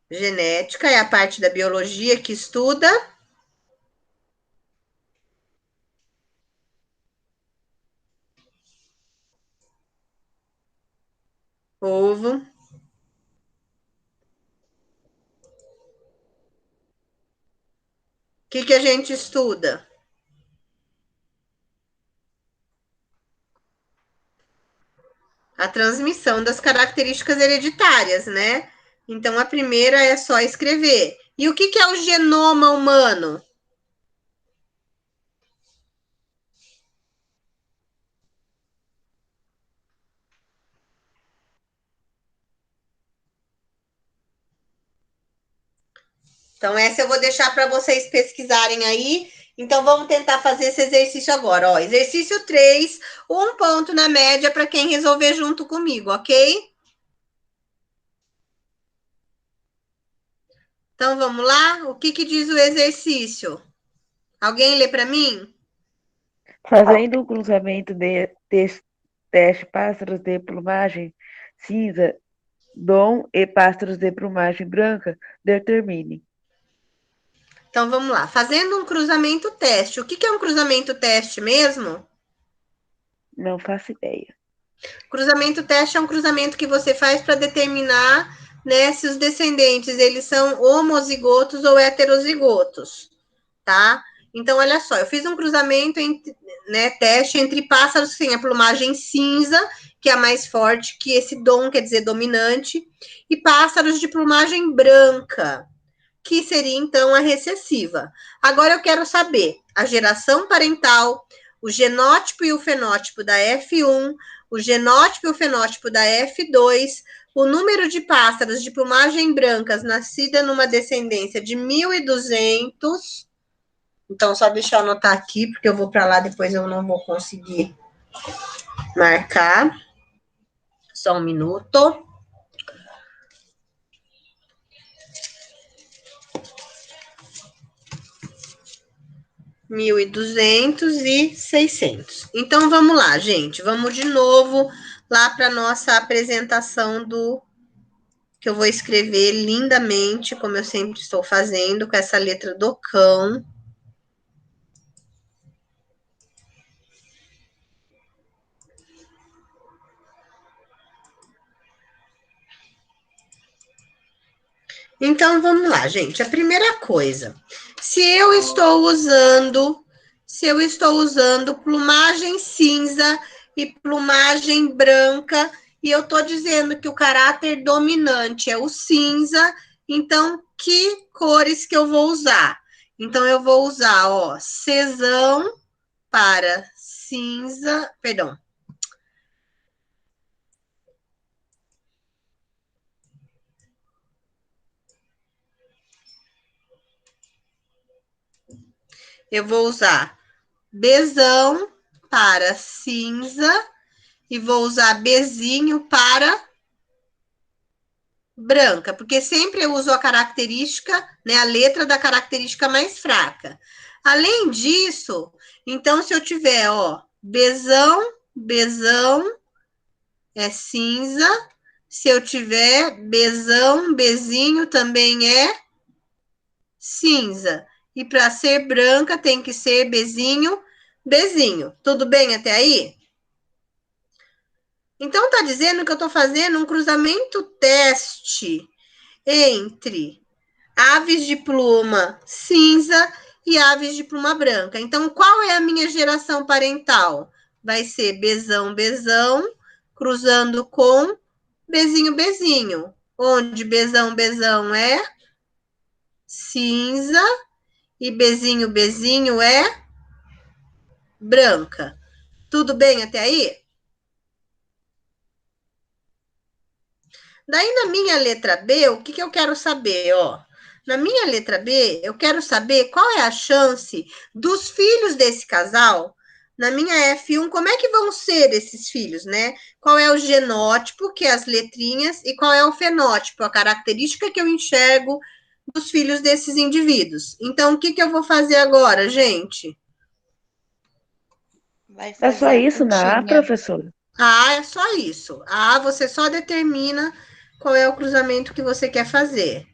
Genética é a parte da biologia que estuda ovo. O que a gente estuda? A transmissão das características hereditárias, né? Então, a primeira é só escrever. E o que é o genoma humano? Então, essa eu vou deixar para vocês pesquisarem aí. Então, vamos tentar fazer esse exercício agora. Ó, exercício 3, um ponto na média para quem resolver junto comigo, ok? Então, vamos lá? O que diz o exercício? Alguém lê para mim? Fazendo o cruzamento de teste pássaros de plumagem cinza, dom e pássaros de plumagem branca, determine. Então, vamos lá. Fazendo um cruzamento teste. O que é um cruzamento teste mesmo? Não faço ideia. Cruzamento teste é um cruzamento que você faz para determinar, né, se os descendentes eles são homozigotos ou heterozigotos, tá? Então, olha só, eu fiz um cruzamento, teste entre pássaros que têm a plumagem cinza, que é a mais forte, que esse dom quer dizer dominante, e pássaros de plumagem branca, que seria então a recessiva. Agora eu quero saber a geração parental, o genótipo e o fenótipo da F1, o genótipo e o fenótipo da F2, o número de pássaros de plumagem brancas nascida numa descendência de 1.200. Então, só deixa eu anotar aqui, porque eu vou para lá, depois eu não vou conseguir marcar. Só um minuto. 1.200 e 600. Então, vamos lá, gente. Vamos de novo lá para nossa apresentação do que eu vou escrever lindamente, como eu sempre estou fazendo, com essa letra do cão. Então, vamos lá, gente. A primeira coisa, se eu estou usando plumagem cinza e plumagem branca, e eu estou dizendo que o caráter dominante é o cinza, então, que cores que eu vou usar? Então, eu vou usar, ó, cesão para cinza, perdão. Eu vou usar bezão para cinza e vou usar bezinho para branca, porque sempre eu uso a característica, né, a letra da característica mais fraca. Além disso, então, se eu tiver, ó, bezão é cinza. Se eu tiver bezão, bezinho também é cinza. E para ser branca tem que ser Bzinho, Bzinho. Tudo bem até aí? Então, tá dizendo que eu estou fazendo um cruzamento teste entre aves de pluma cinza e aves de pluma branca. Então, qual é a minha geração parental? Vai ser Bzão, Bzão, cruzando com Bzinho, Bzinho. Onde Bzão, Bzão é cinza e Bzinho, Bzinho é branca. Tudo bem até aí? Daí, na minha letra B, o que eu quero saber? Ó, na minha letra B, eu quero saber qual é a chance dos filhos desse casal. Na minha F1, como é que vão ser esses filhos, né? Qual é o genótipo, que é as letrinhas, e qual é o fenótipo, a característica que eu enxergo dos filhos desses indivíduos. Então, o que eu vou fazer agora, gente? Vai É fazer só a isso na A, continha. professora? Ah, é só isso. Ah, você só determina qual é o cruzamento que você quer fazer.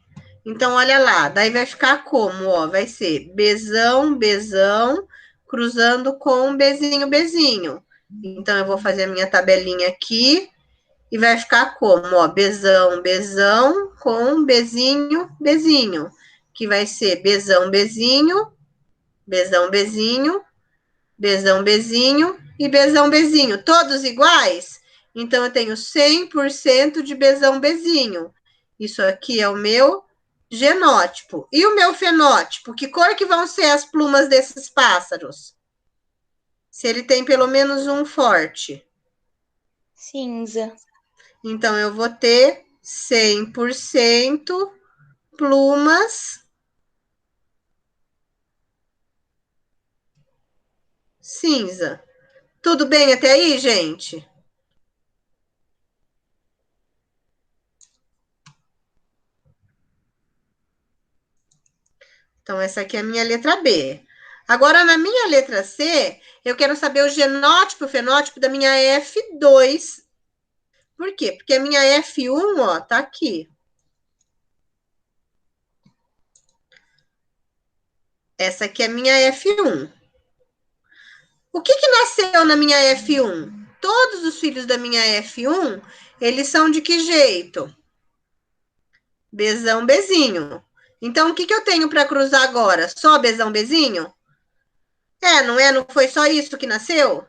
Então, olha lá, daí vai ficar como, ó, vai ser Bzão, Bzão, cruzando com Bzinho, Bzinho. Então, eu vou fazer a minha tabelinha aqui e vai ficar como, ó, Bzão, Bzão, com Bzinho, Bzinho, que vai ser Bzão, Bzinho, Bzão, Bzinho, Bzão, Bzinho e Bzão, Bzinho. Todos iguais? Então, eu tenho 100% de Bzão, Bzinho. Isso aqui é o meu genótipo. E o meu fenótipo? Que cor que vão ser as plumas desses pássaros? Se ele tem pelo menos um forte. Cinza. Então, eu vou ter 100% plumas cinza. Tudo bem até aí, gente? Então, essa aqui é a minha letra B. Agora, na minha letra C, eu quero saber o genótipo, o fenótipo da minha F2. Por quê? Porque a minha F1, ó, tá aqui. Essa aqui é a minha F1. O que nasceu na minha F1? Todos os filhos da minha F1, eles são de que jeito? Bzão, Bzinho. Então, o que eu tenho para cruzar agora? Só Bzão, Bzinho? Não é? Não foi só isso que nasceu?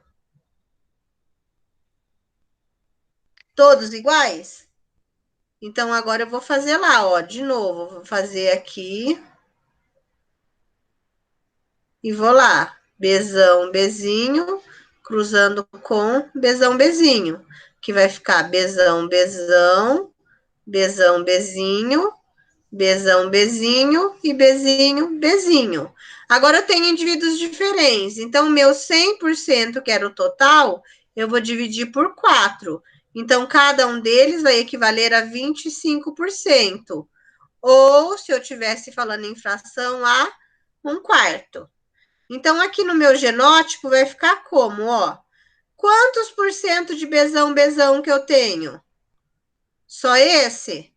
Todos iguais? Então, agora eu vou fazer lá, ó, de novo. Vou fazer aqui. E vou lá. Bzão, Bzinho, cruzando com Bzão, Bzinho. Que vai ficar Bzão, Bzão, Bzão, Bzinho, Bzão, Bzinho e Bzinho, Bzinho. Agora eu tenho indivíduos diferentes. Então, o meu 100%, que era o total, eu vou dividir por 4. Então, cada um deles vai equivaler a 25%. Ou, se eu estivesse falando em fração, a 1/4. Então, aqui no meu genótipo vai ficar como, ó? Quantos por cento de Bzão, Bzão que eu tenho? Só esse?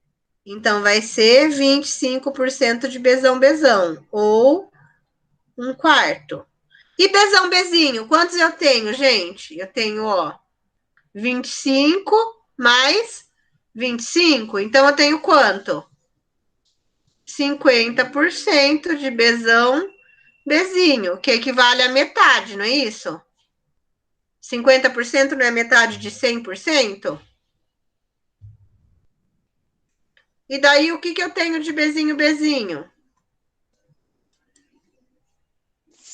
Então, vai ser 25% de Bzão, Bzão, ou 1/4. E Bzão, Bzinho, quantos eu tenho, gente? Eu tenho, ó, 25 mais 25. Então, eu tenho quanto? 50% de Bzão, Bzinho, que equivale a metade, não é isso? 50% não é metade de 100%? E daí, o que eu tenho de Bzinho, Bzinho?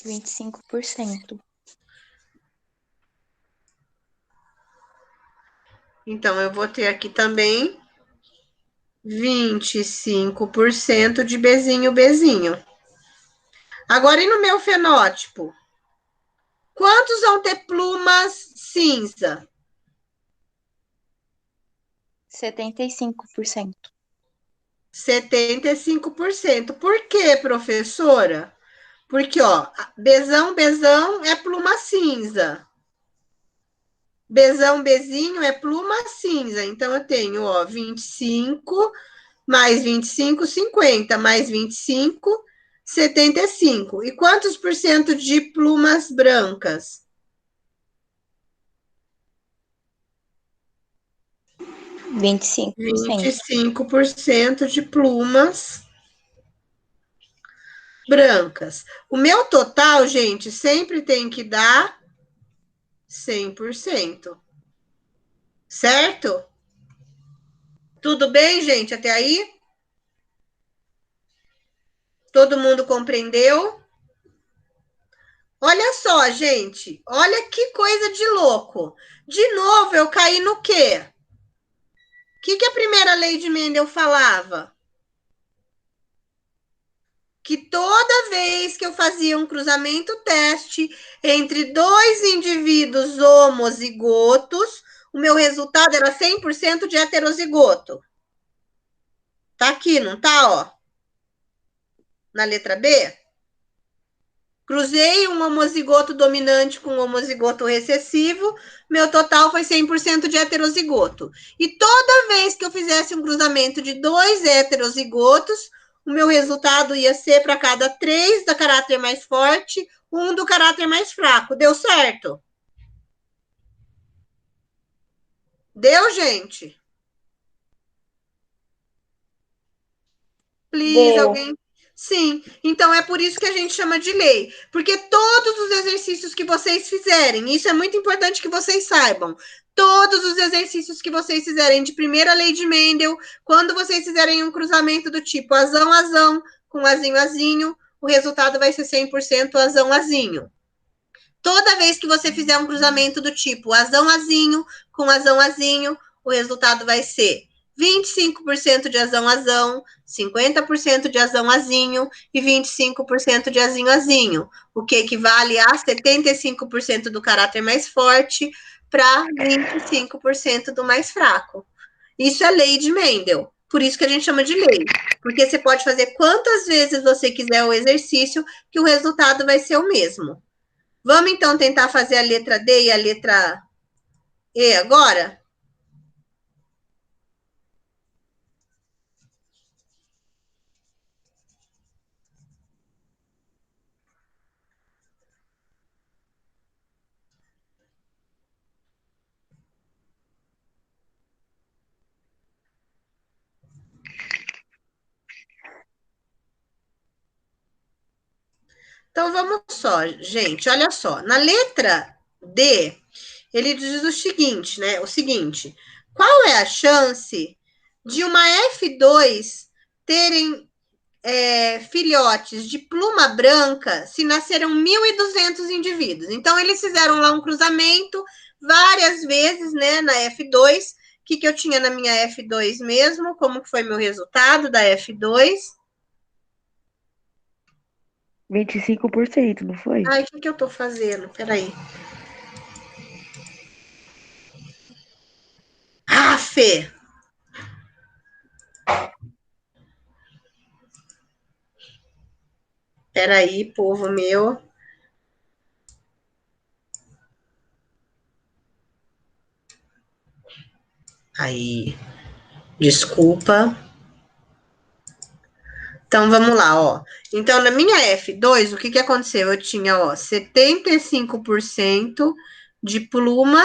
25%. Então, eu vou ter aqui também 25% de Bzinho, Bzinho. Agora, e no meu fenótipo? Quantos vão ter plumas cinza? 75%. 75%. Por quê, professora? Porque, ó, Bzão, Bzão é pluma cinza. Bzão, Bzinho é pluma cinza. Então, eu tenho, ó, 25 mais 25, 50, mais 25, 75. E quantos por cento de plumas brancas? 25%. 25% de plumas brancas. O meu total, gente, sempre tem que dar 100%. Certo? Tudo bem, gente, até aí? Todo mundo compreendeu? Olha só, gente. Olha que coisa de louco. De novo, eu caí no quê? O que a primeira lei de Mendel falava? Que toda vez que eu fazia um cruzamento teste entre dois indivíduos homozigotos, o meu resultado era 100% de heterozigoto. Tá aqui, não tá, ó? Na letra B? Cruzei um homozigoto dominante com um homozigoto recessivo, meu total foi 100% de heterozigoto. E toda vez que eu fizesse um cruzamento de dois heterozigotos, o meu resultado ia ser para cada 3 do caráter mais forte, 1 do caráter mais fraco. Deu certo? Deu, gente? Please, Deu. alguém? Sim, então é por isso que a gente chama de lei, porque todos os exercícios que vocês fizerem, isso é muito importante que vocês saibam, todos os exercícios que vocês fizerem de primeira lei de Mendel, quando vocês fizerem um cruzamento do tipo azão-azão com azinho-azinho, o resultado vai ser 100% azão-azinho. Toda vez que você fizer um cruzamento do tipo azão-azinho com azão-azinho, o resultado vai ser 25% de azão-azão, 50% de azão-azinho e 25% de azinho-azinho, o que equivale a 75% do caráter mais forte para 25% do mais fraco. Isso é lei de Mendel, por isso que a gente chama de lei, porque você pode fazer quantas vezes você quiser o exercício, que o resultado vai ser o mesmo. Vamos, então, tentar fazer a letra D e a letra E agora? Então, vamos só, gente, olha só. Na letra D, ele diz o seguinte, né? O seguinte, qual é a chance de uma F2 terem filhotes de pluma branca se nasceram 1.200 indivíduos? Então, eles fizeram lá um cruzamento várias vezes, né, na F2. O que eu tinha na minha F2 mesmo? Como que foi meu resultado da F2? 25%, não foi? Ai, o que eu tô fazendo? Peraí. Ah, Fê! Peraí, povo meu. Aí, desculpa. Então, vamos lá, ó. Então, na minha F2, o que aconteceu? Eu tinha, ó, 75% de pluma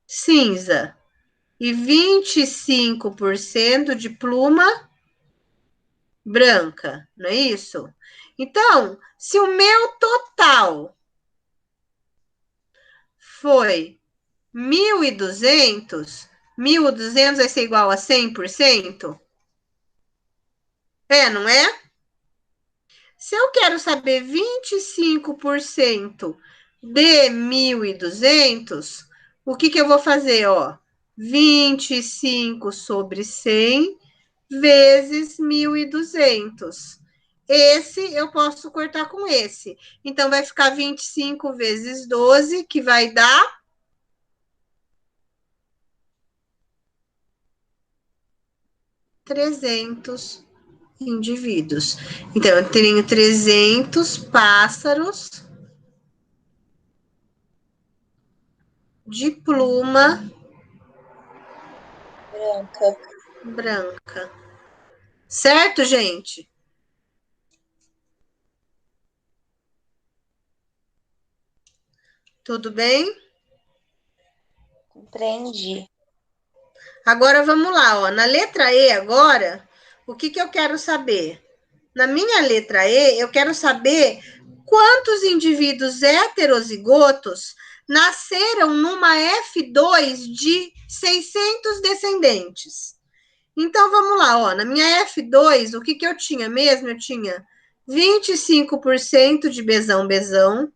cinza e 25% de pluma branca, não é isso? Então, se o meu total foi 1.200, 1.200 vai ser igual a 100%? É, não é? Se eu quero saber 25% de 1.200, o que eu vou fazer, ó? 25 sobre 100 vezes 1.200. Esse eu posso cortar com esse. Então, vai ficar 25 vezes 12, que vai dar 300 indivíduos. Então, eu tenho 300 pássaros de pluma Branca. branca. Certo, gente? Tudo bem? Compreendi. Agora vamos lá, ó. Na letra E agora, o que eu quero saber? Na minha letra E, eu quero saber quantos indivíduos heterozigotos nasceram numa F2 de 600 descendentes. Então, vamos lá, ó. Na minha F2, o que eu tinha mesmo? Eu tinha 25% de besão-besão,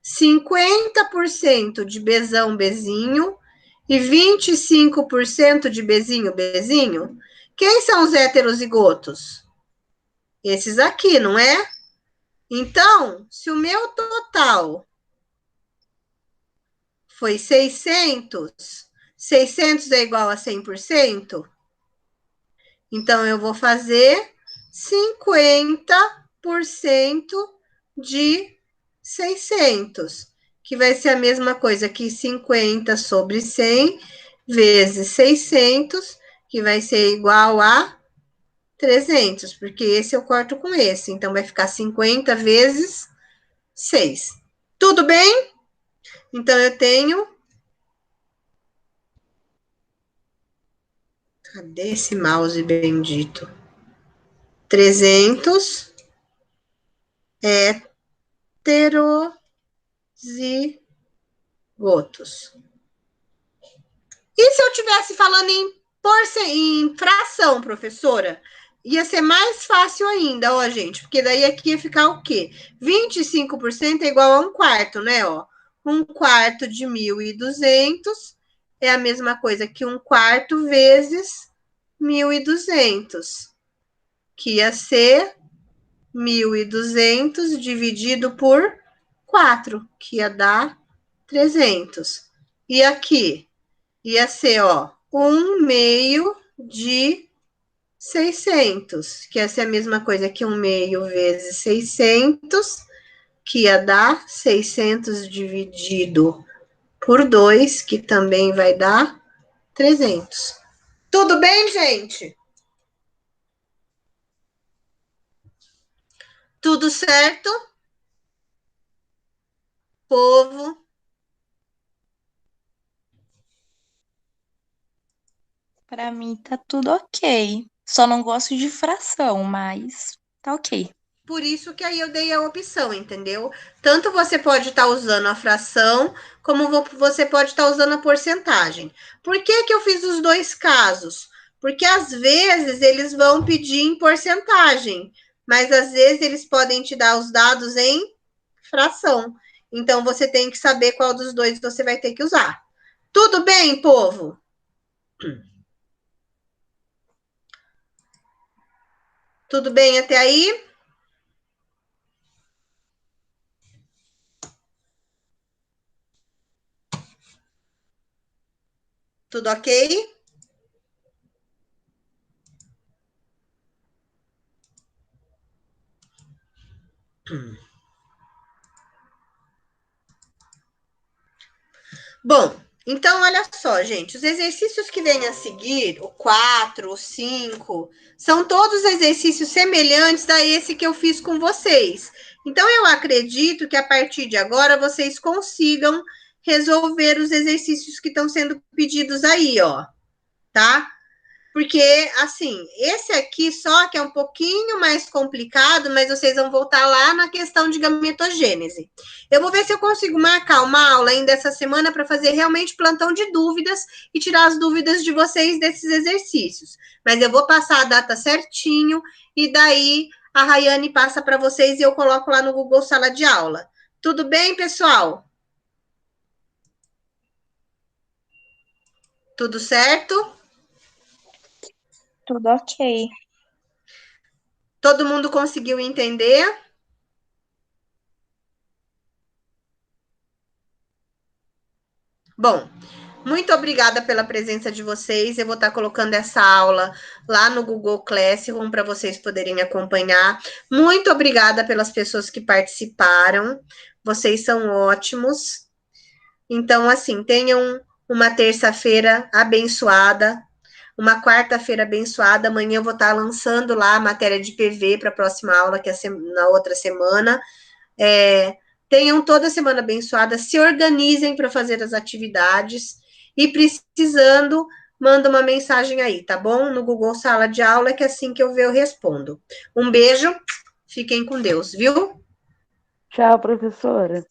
50% de besão-bezinho e 25% de bezinho-bezinho. Quem são os heterozigotos? Esses aqui, não é? Então, se o meu total foi 600, 600 é igual a 100%, então eu vou fazer 50% de 600, que vai ser a mesma coisa que 50 sobre 100 vezes 600, que vai ser igual a 300, porque esse eu corto com esse, então vai ficar 50 vezes 6. Tudo bem? Então eu tenho. Cadê esse mouse bendito? 300 heterozigotos. E se eu estivesse falando em fração, professora? Ia ser mais fácil ainda, ó, gente, porque daí aqui ia ficar o quê? 25% é igual a 1/4, né, ó? 1/4 de 1.200 é a mesma coisa que 1/4 vezes 1.200, que ia ser 1.200 dividido por 4, que ia dar 300. E aqui ia ser, ó, 1/2 de 600, que ia ser a mesma coisa que 1/2 vezes 600, que ia dar 600 dividido por 2, que também vai dar 300. Tudo bem, gente? Tudo certo? Povo? Pra mim tá tudo ok. Só não gosto de fração, mas tá ok. Por isso que aí eu dei a opção, entendeu? Tanto você pode estar usando a fração, como você pode estar usando a porcentagem. Por que eu fiz os dois casos? Porque às vezes eles vão pedir em porcentagem, mas às vezes eles podem te dar os dados em fração. Então você tem que saber qual dos dois você vai ter que usar. Tudo bem, povo? Tudo bem até aí? Tudo ok? Bom, então olha só, gente, os exercícios que vêm a seguir, o 4, o 5, são todos exercícios semelhantes a esse que eu fiz com vocês. Então eu acredito que a partir de agora vocês consigam resolver os exercícios que estão sendo pedidos aí, ó, tá? Porque, assim, esse aqui só que é um pouquinho mais complicado, mas vocês vão voltar lá na questão de gametogênese. Eu vou ver se eu consigo marcar uma aula ainda essa semana para fazer realmente plantão de dúvidas e tirar as dúvidas de vocês desses exercícios. Mas eu vou passar a data certinho e daí a Rayane passa para vocês e eu coloco lá no Google Sala de Aula. Tudo bem, pessoal? Tudo certo? Tudo ok. Todo mundo conseguiu entender? Bom, muito obrigada pela presença de vocês. Eu vou estar colocando essa aula lá no Google Classroom para vocês poderem acompanhar. Muito obrigada pelas pessoas que participaram. Vocês são ótimos. Então, assim, tenham uma terça-feira abençoada, uma quarta-feira abençoada. Amanhã eu vou estar lançando lá a matéria de PV para a próxima aula, que é na outra semana. Tenham toda a semana abençoada, se organizem para fazer as atividades e precisando, manda uma mensagem aí, tá bom? No Google Sala de Aula, que assim que eu ver eu respondo. Um beijo, fiquem com Deus, viu? Tchau, professora.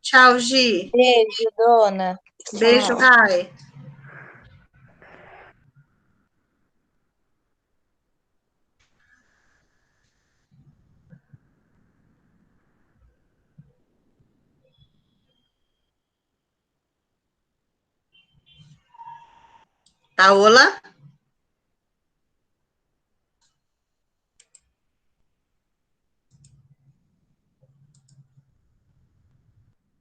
Tchau, Gi. Beijo, dona. Beijo, Tchau. Rai. Paola?